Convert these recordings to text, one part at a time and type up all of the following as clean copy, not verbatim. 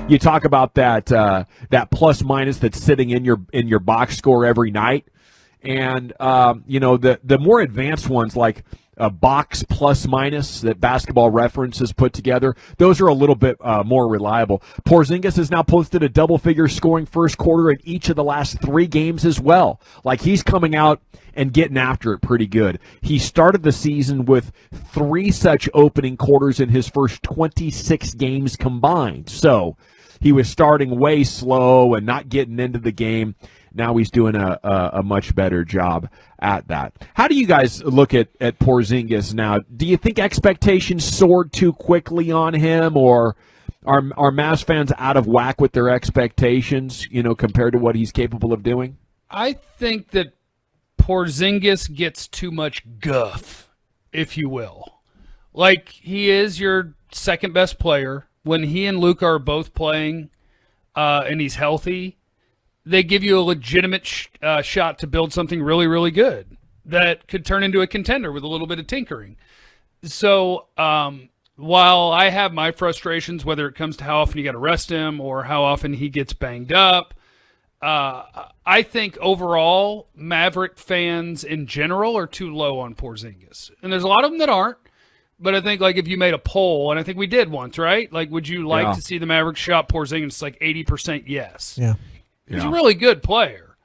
You talk about that plus minus that's sitting in your box score every night, and the more advanced ones like a box plus minus that Basketball Reference has put together, those are a little bit more reliable. Porzingis has now posted a double-figure scoring first quarter in each of the last 3 games as well. Like, he's coming out and getting after it pretty good. He started the season with 3 such opening quarters in his first 26 games combined. So he was starting way slow and not getting into the game. Now he's doing a much better job at that. How do you guys look at Porzingis now? Do you think expectations soared too quickly on him, or are Mavs fans out of whack with their expectations, compared to what he's capable of doing? I think that Porzingis gets too much guff, if you will. Like, he is your second best player. When he and Luka are both playing and he's healthy, they give you a legitimate shot to build something really, really good that could turn into a contender with a little bit of tinkering. So while I have my frustrations, whether it comes to how often you got to rest him or how often he gets banged up, I think overall Maverick fans in general are too low on Porzingis. And there's a lot of them that aren't. But I think, like, if you made a poll, and I think we did once, right? Like, would you like to see the Mavericks shop Porzingis? Like 80% yes. Yeah. He's a really good player.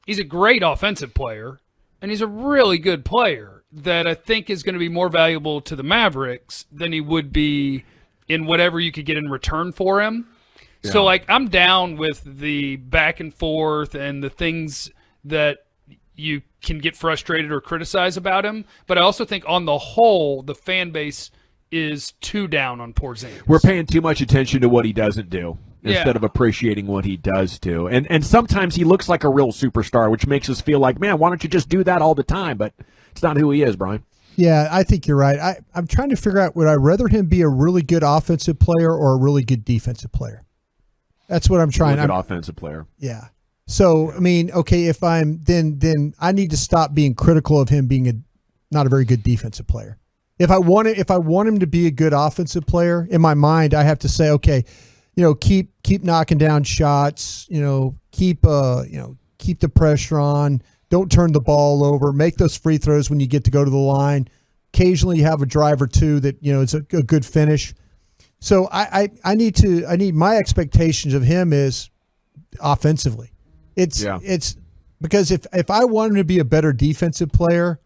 He's a great offensive player, and he's a really good player that I think is going to be more valuable to the Mavericks than he would be in whatever you could get in return for him. Yeah. So, like, I'm down with the back and forth and the things that you can get frustrated or criticize about him, but I also think on the whole, the fan base is too down on Porzingis. We're paying too much attention to what he doesn't do instead of appreciating what he does do. And sometimes he looks like a real superstar, which makes us feel like, man, why don't you just do that all the time? But it's not who he is, Brian. Yeah, I think you're right. I'm trying to figure out, would I rather him be a really good offensive player or a really good defensive player? That's what I'm trying. Good offensive player. Yeah. So, I mean, okay, if I'm then I need to stop being critical of him being not a very good defensive player. If I want him to be a good offensive player, in my mind, I have to say, okay, keep knocking down shots, keep the pressure on, don't turn the ball over, make those free throws when you get to go to the line. Occasionally, you have a drive or two that it's a good finish. So I need my expectations of him is offensively. It's because if I want him to be a better defensive player,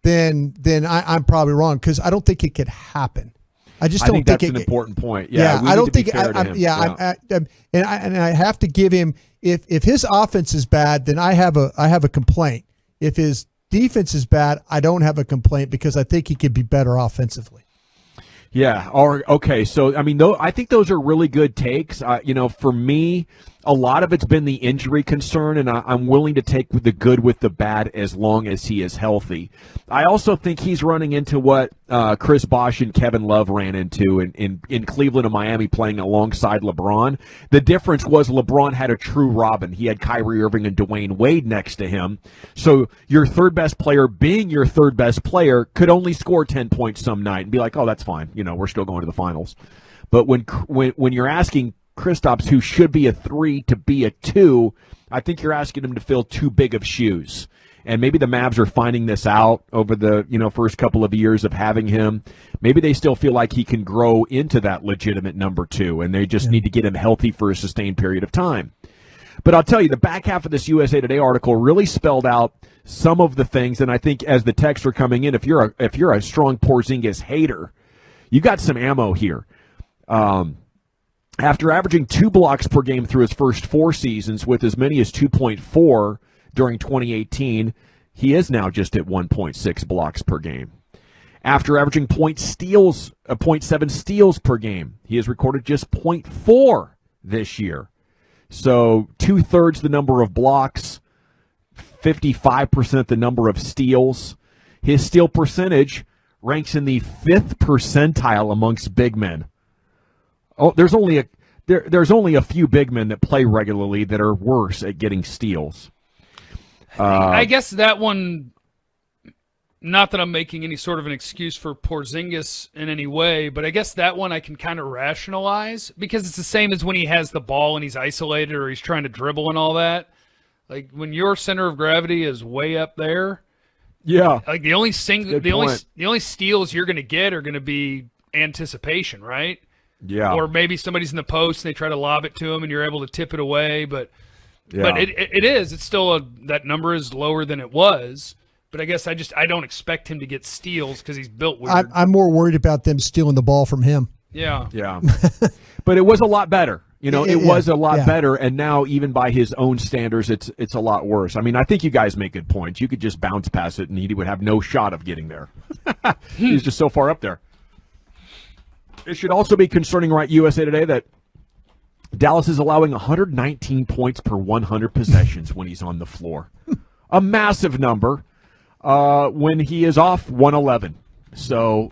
then I'm probably wrong, because I don't think it could happen. I just don't think that's an important point. Yeah, I don't think. And I have to give him, if his offense is bad, then I have a complaint. If his defense is bad, I don't have a complaint, because I think he could be better offensively. Yeah. Okay. So, I mean, I think those are really good takes. For me, a lot of it's been the injury concern, and I'm willing to take the good with the bad as long as he is healthy. I also think he's running into what Chris Bosh and Kevin Love ran into in Cleveland and Miami, playing alongside LeBron. The difference was LeBron had a true Robin. He had Kyrie Irving and Dwayne Wade next to him. So your third best player, being your third best player, could only score 10 points some night and be like, oh, that's fine. We're still going to the finals. But when you're asking Kristaps, who should be a 3, to be a 2, I think you're asking him to fill too big of shoes. And maybe the Mavs are finding this out over the first couple of years of having him. Maybe they still feel like he can grow into that legitimate number 2, and they just need to get him healthy for a sustained period of time. But I'll tell you, the back half of this USA Today article really spelled out some of the things, and I think as the texts are coming in, if you're a strong Porzingis hater, you got some ammo here. After averaging 2 blocks per game through his first 4 seasons, with as many as 2.4 during 2018, he is now just at 1.6 blocks per game. After averaging 0.7 steals per game, he has recorded just 0.4 this year. So 2/3 the number of blocks, 55% the number of steals. His steal percentage ranks in the 5th percentile amongst big men. Oh, there's only a few big men that play regularly that are worse at getting steals. I guess that one not that I'm making any sort of an excuse for Porzingis in any way, but I guess that one I can kind of rationalize because it's the same as when he has the ball and he's isolated or he's trying to dribble and all that. Like when your center of gravity is way up there, Yeah. like the only steals you're going to get are going to be anticipation, right? Yeah. Or maybe somebody's in the post and they try to lob it to him and you're able to tip it away, but it's still that number is lower than it was. But I guess I don't expect him to get steals because he's built weird. I'm more worried about them stealing the ball from him. Yeah. Yeah. But it was a lot better. It was a lot better, and now even by his own standards, it's a lot worse. I mean, I think you guys make good points. You could just bounce past it, and he would have no shot of getting there. He's just so far up there. It should also be concerning, right, USA Today, that Dallas is allowing 119 points per 100 possessions when he's on the floor. A massive number. When he is off, 111. So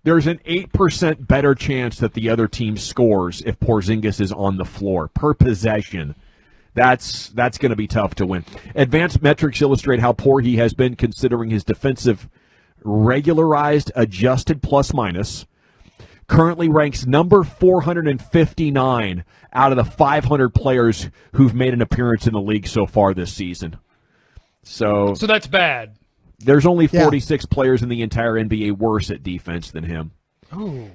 there's an 8% better chance that the other team scores if Porzingis is on the floor per possession. That's going to be tough to win. Advanced metrics illustrate how poor he has been considering his defensive regularized adjusted plus-minus. Currently ranks number 459 out of the 500 players who've made an appearance in the league so far this season. So that's bad. There's only 46 players in the entire NBA worse at defense than him. Ooh.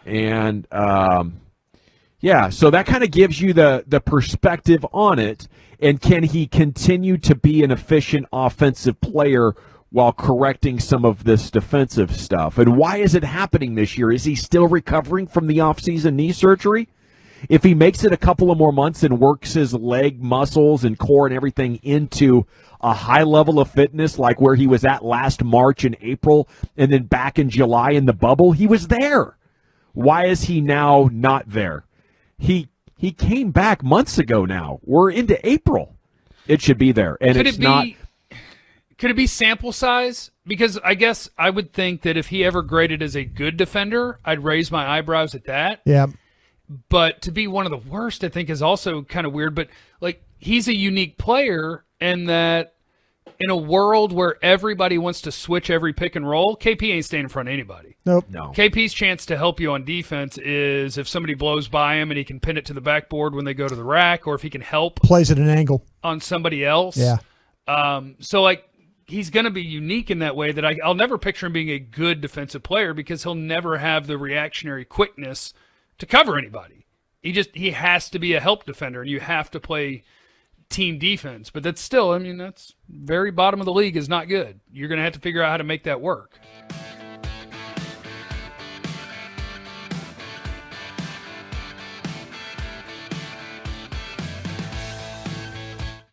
And, so that kind of gives you the perspective on it. And can he continue to be an efficient offensive player while correcting some of this defensive stuff? And why is it happening this year? Is he still recovering from the offseason knee surgery? If he makes it a couple of more months and works his leg muscles and core and everything into a high level of fitness like where he was at last March and April and then back in July in the bubble, he was there. Why is he now not there? He came back months ago now. We're into April. It should be there. And Could it be sample size? Because I guess I would think that if he ever graded as a good defender, I'd raise my eyebrows at that. Yeah. But to be one of the worst, I think, is also kind of weird. But, like, he's a unique player in that in a world where everybody wants to switch every pick and roll, KP ain't staying in front of anybody. Nope. No. KP's chance to help you on defense is if somebody blows by him and he can pin it to the backboard when they go to the rack, or if he can help. Plays at an angle. On somebody else. Yeah. So, like, he's going to be unique in that way that I'll never picture him being a good defensive player because he'll never have the reactionary quickness to cover anybody. He has to be a help defender, and you have to play team defense. But that's still, that's very bottom of the league is not good. You're going to have to figure out how to make that work.